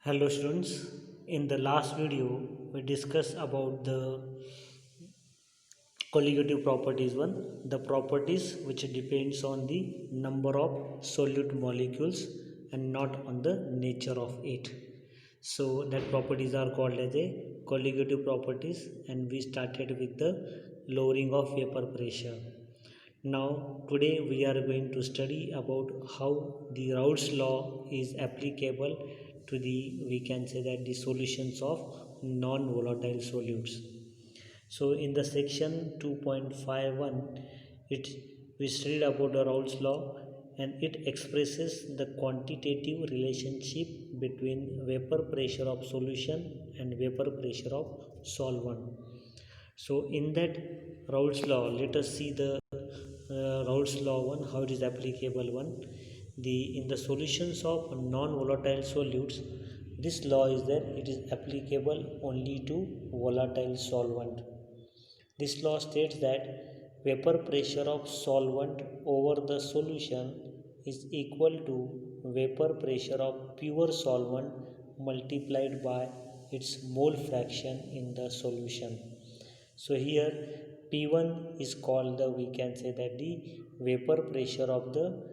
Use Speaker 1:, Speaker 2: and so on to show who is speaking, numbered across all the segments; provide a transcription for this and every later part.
Speaker 1: Hello students, in the last video we discussed about the colligative properties one, the properties which depends on the number of solute molecules and not on the nature of it. So that properties are called as a colligative properties, and we started with the lowering of vapor pressure. Now today we are going to study about how the Raoult's law is applicable to the, we can say that, the solutions of non-volatile solutes. So in the section 2.51 it we studied about the Raoult's law, and it expresses the quantitative relationship between vapor pressure of solution and vapor pressure of solvent. So in that Raoult's law, let us see the Raoult's law one, how it is applicable one. In the solutions of non-volatile solutes, this law is that it is applicable only to volatile solvent. This law states that vapor pressure of solvent over the solution is equal to vapor pressure of pure solvent multiplied by its mole fraction in the solution. So here P1 is called the, we can say that, the vapor pressure of the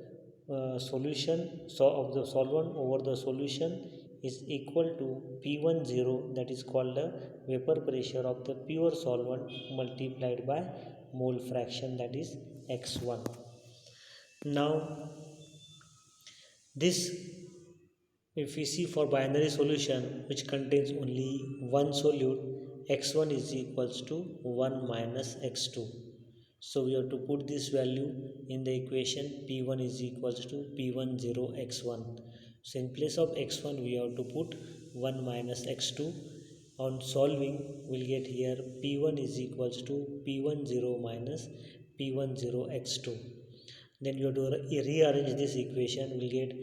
Speaker 1: solution, so of the solvent over the solution is equal to P10, that is called the vapor pressure of the pure solvent multiplied by mole fraction, that is x1. Now this, if we see for binary solution which contains only one solute, x1 is equals to 1 minus x2. So we have to put this value in the equation. P1 is equals to P10 x1. So in place of x1 we have to put 1 minus x2. On solving we'll get here P1 is equals to P10 minus P10 x2. Then you have to rearrange this equation. We'll get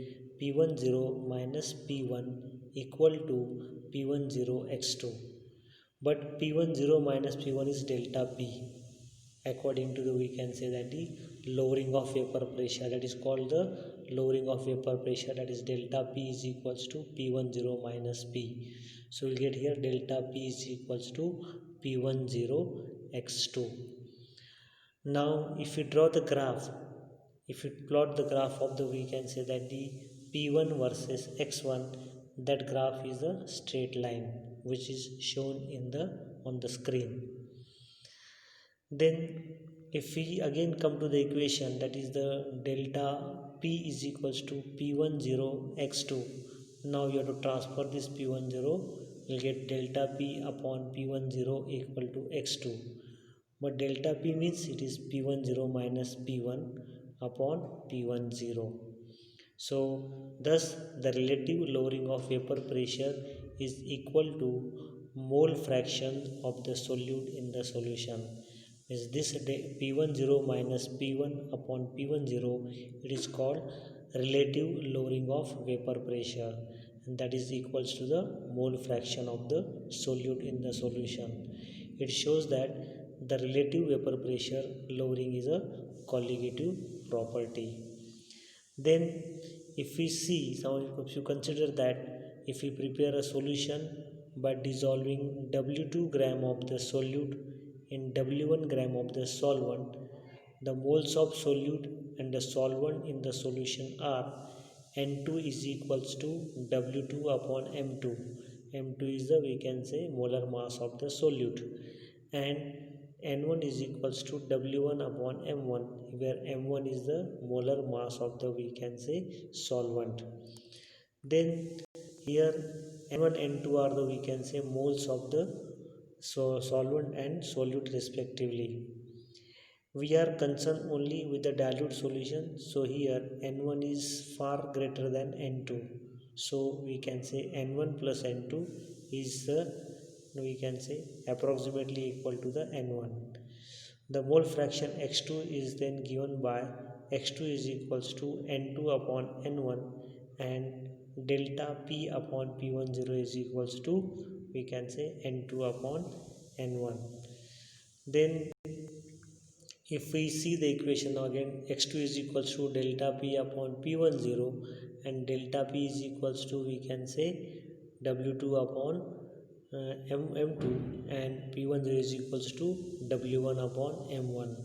Speaker 1: P10 minus P1 equal to P10 x2. But P10 minus P1 is delta P, according to the, we can say that, the lowering of vapor pressure, that is called the lowering of vapor pressure, that is delta P is equals to P10 minus P. So we'll get here delta P is equals to P10 x2. Now if we draw the graph, if we plot the graph of the, we can say that, the P1 versus x1, that graph is a straight line which is shown in the on the screen. Then if we again come to the equation, that is the delta P is equals to P10 x2. Now you have to transfer this P10, you'll get delta P upon P10 equal to x2. But delta P means it is P10 minus P1 upon P10. So thus the relative lowering of vapor pressure is equal to mole fraction of the solute in the solution. Is this P10 minus P1 upon P10, it is called relative lowering of vapor pressure, and that is equals to the mole fraction of the solute in the solution. It shows that the relative vapor pressure lowering is a colligative property. Then if we see, if you consider that if we prepare a solution by dissolving W2 gram of the solute in W1 gram of the solvent, the moles of solute and the solvent in the solution are N2 is equals to W2 upon M2. M2 is the, we can say, molar mass of the solute, and N1 is equals to W1 upon M1, where M1 is the molar mass of the, we can say, solvent. Then here N1 N2 are the, we can say, moles of the solvent and solute respectively. We are concerned only with the dilute solution, so here N1 is far greater than N2. So we can say N1 plus N2 is we can say approximately equal to the N1. The mole fraction x2 is then given by x2 is equals to N2 upon N1, and delta P upon P10 is equals to, we can say, N2 upon N1. Then if we see the equation again, x2 is equals to delta P upon P10, and delta P is equals to, we can say, W2 upon M2, and P10 is equals to W1 upon M1.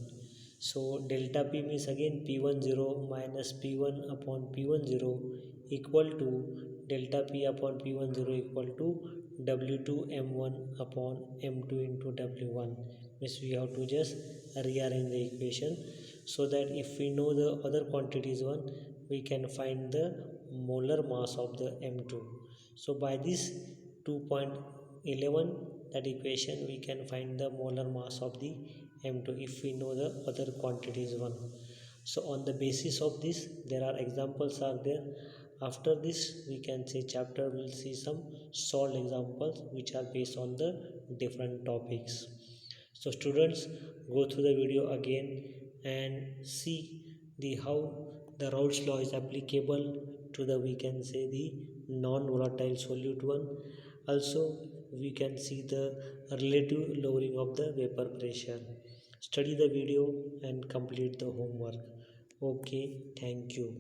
Speaker 1: So delta P means again P10 minus P1 upon P10 equal to delta P upon P10 equal to W2 M1 upon M2 into W1. Means we have to just rearrange the equation, so that if we know the other quantities one, we can find the molar mass of the M2. So by this 2.11, that equation, we can find the molar mass of the M2 if we know the other quantities one. So on the basis of this, there are examples are there. After this, we can say chapter will see some solved examples which are based on the different topics. So students, go through the video again and see the how the Raoult's law is applicable to the, we can say, the non-volatile solute one. Also we can see the relative lowering of the vapor pressure. Study the video and complete the homework. Okay, thank you.